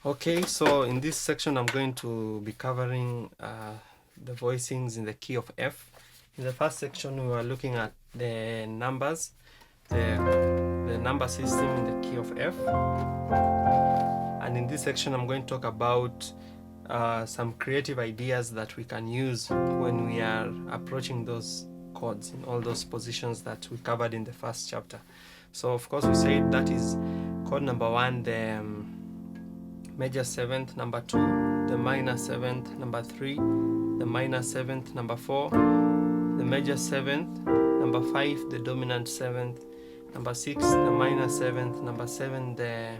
Okay, so in this section I'm going to be covering the voicings in the key of F. In the first section we were looking at the numbers, the number system in the key of F. And in this section I'm going to talk about some creative ideas that we can use when we are approaching those chords in all those positions that we covered in the first chapter. So of course we said that is chord number 1, the major 7th, number 2, the minor 7th, number 3, the minor 7th, number 4, the major 7th, number 5, the dominant 7th, number 6, the minor 7th, number 7, the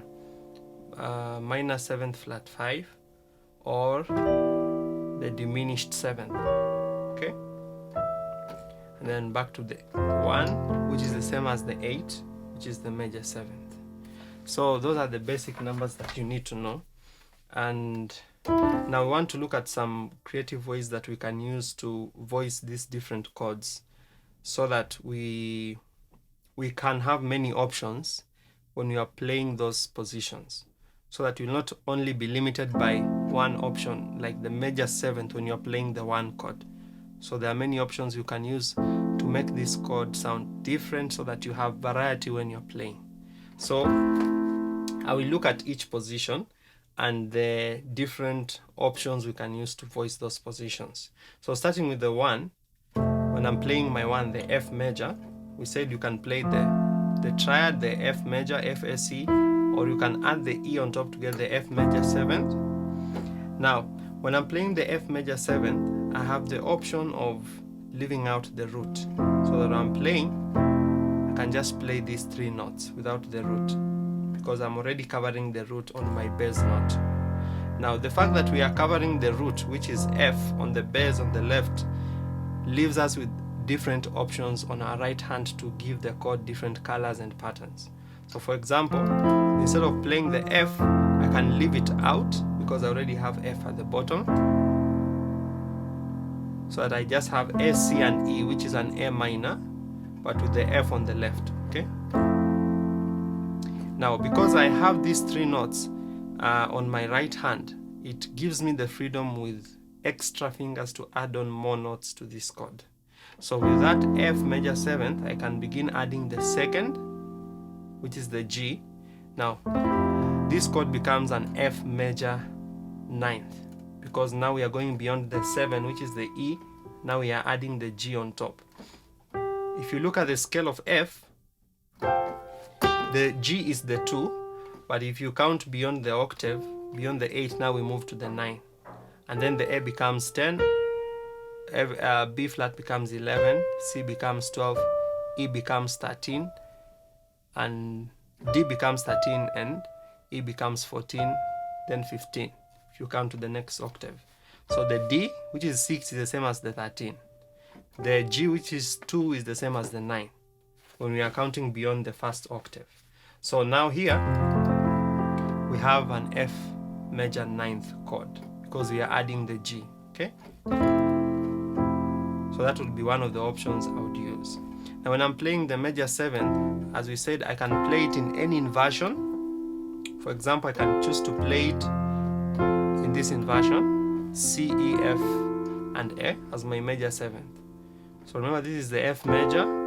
minor 7th flat 5, or the diminished 7th. Okay? And then back to the 1, which is the same as the 8, which is the major 7th. So those are the basic numbers that you need to know. And now we want to look at some creative ways that we can use to voice these different chords so that we can have many options when you are playing those positions, so that you'll not only be limited by one option, like the major 7th when you're playing the 1 chord. So there are many options you can use to make this chord sound different so that you have variety when you're playing. So I will look at each position and the different options we can use to voice those positions. So starting with the 1, when I'm playing my 1, the F major, we said you can play the triad, the F major, F, S, E, or you can add the E on top to get the F major 7th. Now, when I'm playing the F major 7th, I have the option of leaving out the root, so that when I'm playing, I can just play these 3 notes without the root, because I'm already covering the root on my bass note. Now, the fact that we are covering the root, which is F on the bass on the left, leaves us with different options on our right hand to give the chord different colors and patterns. So for example, instead of playing the F, I can leave it out because I already have F at the bottom, so that I just have A, C, and E, which is an A minor, but with the F on the left. Okay? Now, because I have these 3 notes on my right hand, it gives me the freedom with extra fingers to add on more notes to this chord. So with that F major 7th, I can begin adding the 2nd, which is the G. Now, this chord becomes an F major 9th, because now we are going beyond the 7, which is the E. Now we are adding the G on top. If you look at the scale of F, the G is the 2, but if you count beyond the octave, beyond the 8, now we move to the 9. And then the A becomes 10, B flat becomes 11, C becomes 12, E becomes 13, and D becomes 13, and E becomes 14, then 15, if you come to the next octave. So the D, which is 6, is the same as the 13. The G, which is 2, is the same as the 9, when we are counting beyond the first octave. So now here, we have an F major 9th chord, because we are adding the G, okay? So that would be one of the options I would use. Now when I'm playing the major 7th, as we said, I can play it in any inversion. For example, I can choose to play it in this inversion, C, E, F, and A as my major 7th. So remember, this is the F major,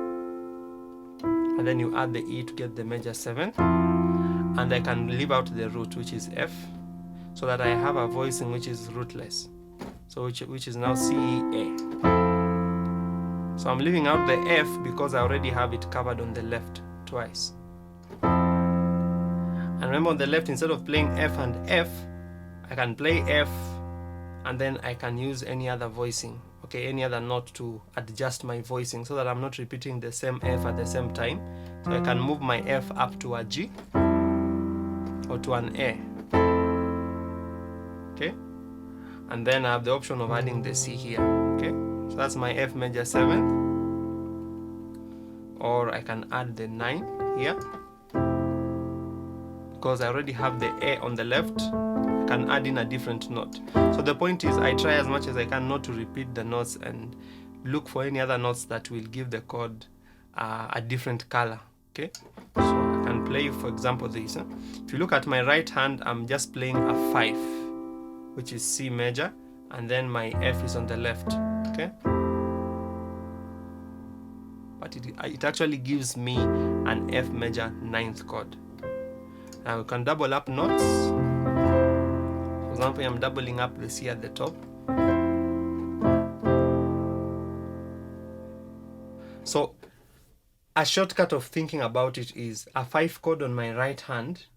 and then you add the E to get the major 7th, and I can leave out the root, which is F, so that I have a voicing which is rootless, so which is now C, E, A. So I'm leaving out the F because I already have it covered on the left twice. And remember, on the left, instead of playing F and F, I can play F, and then I can use any other voicing, okay, any other note to adjust my voicing, so that I'm not repeating the same F at the same time. So I can move my F up to a G or to an A, okay, and then I have the option of adding the C here, okay. So that's my F major 7th, or I can add the 9 here, because I already have the A on the left. I can add in a different note. So the point is, I try as much as I can not to repeat the notes and look for any other notes that will give the chord a different color, okay. So I can play play, for example, this. If you look at my right hand, I'm just playing a 5, which is C major, and then my F is on the left. Okay, but it actually gives me an F major 9th chord. Now we can double up notes. For example, I'm doubling up the C at the top. So a shortcut of thinking about it is a 5 chord on my right hand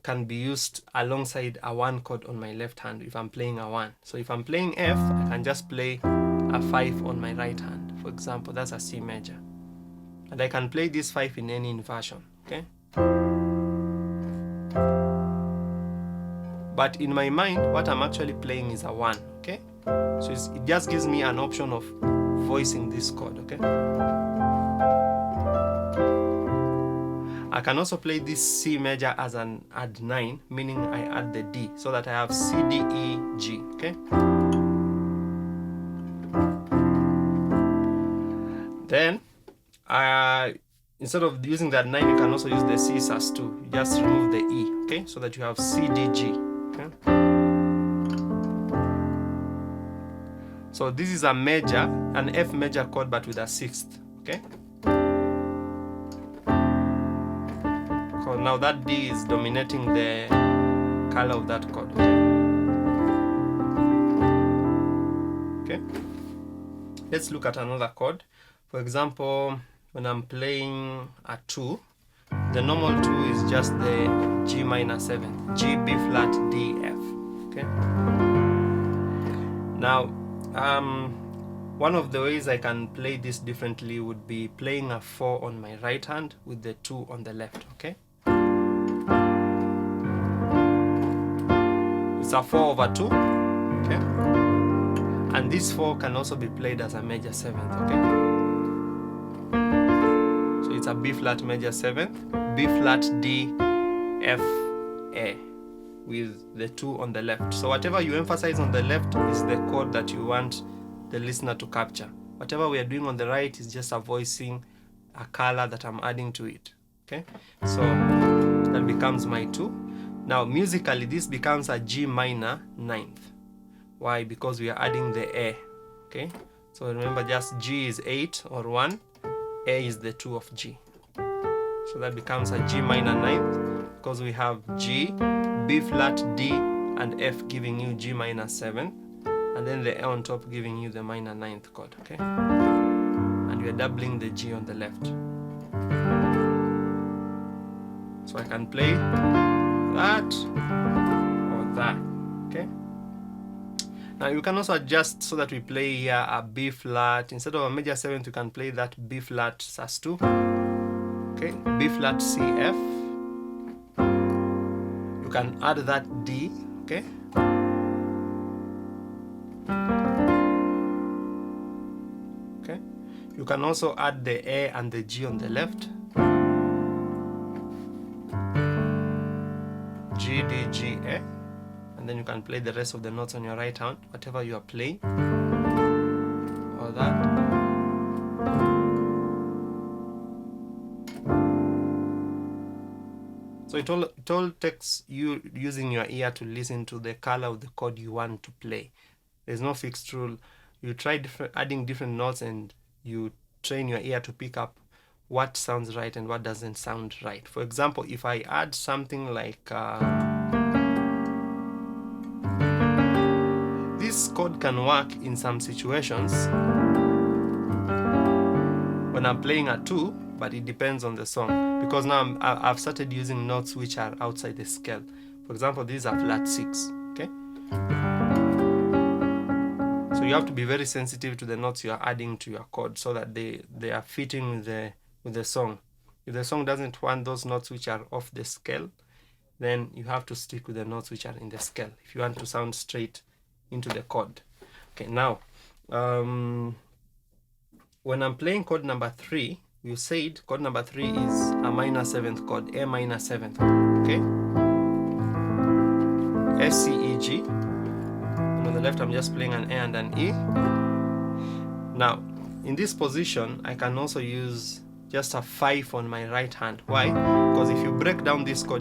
can be used alongside a 1 chord on my left hand if I'm playing a 1. So if I'm playing F, I can just play a 5 on my right hand. For example, that's a C major. And I can play this 5 in any inversion. Okay? But in my mind, what I'm actually playing is a 1. Okay? So it just gives me an option of voicing this chord. Okay? I can also play this C major as an add 9, meaning I add the D, so that I have C, D, E, G. Okay? Then, instead of using that 9, you can also use the C sus2. You just remove the E, okay? So that you have C, D, G. Okay? So this is a major, an F major chord, but with a 6th. Okay? So now that D is dominating the color of that chord. Okay? Let's look at another chord. For example, when I'm playing a 2, the normal 2 is just the G minor 7th, G, B flat, D, F. Okay. Now, one of the ways I can play this differently would be playing a 4 on my right hand with the 2 on the left. Okay. It's a 4 over 2. Okay. And this 4 can also be played as a major 7th. Okay. So it's a B flat major 7th, B flat D, F, A, with the 2 on the left. So whatever you emphasize on the left is the chord that you want the listener to capture. Whatever we are doing on the right is just a voicing, a color that I'm adding to it. Okay, so that becomes my 2. Now musically, this becomes a G minor 9th. Why? Because we are adding the A. Okay, so remember, just G is 8 or 1, A is the 2 of G. So that becomes a G minor 9th, because we have G, B flat, D, and F giving you G minor 7, and then the A on top giving you the minor 9th chord. Okay, and we are doubling the G on the left. So I can play that or that. Okay. Now you can also adjust so that we play here a B flat. Instead of a major 7th, you can play that B flat sus2. Okay, B flat C F. You can add that D. Okay. Okay. You can also add the A and the G on the left. G, D, G, A. And then you can play the rest of the notes on your right hand, whatever you are playing, or that. So it all takes you using your ear to listen to the color of the chord you want to play. There's no fixed rule. You try adding different notes, and you train your ear to pick up what sounds right and what doesn't sound right. For example, if I add something like this chord can work in some situations when I'm playing a 2, but it depends on the song, because now I've started using notes which are outside the scale. For example, these are flat 6. Okay, so you have to be very sensitive to the notes you are adding to your chord so that they are fitting with the song. If the song doesn't want those notes which are off the scale, then you have to stick with the notes which are in the scale if you want to sound straight into the chord. Okay, now when I'm playing chord number 3, you said chord number 3 is a minor 7th chord, A minor 7th. Okay, S, C, E, G. And on the left, I'm just playing an A and an E. Now, in this position, I can also use just a 5 on my right hand. Why? Because if you break down this chord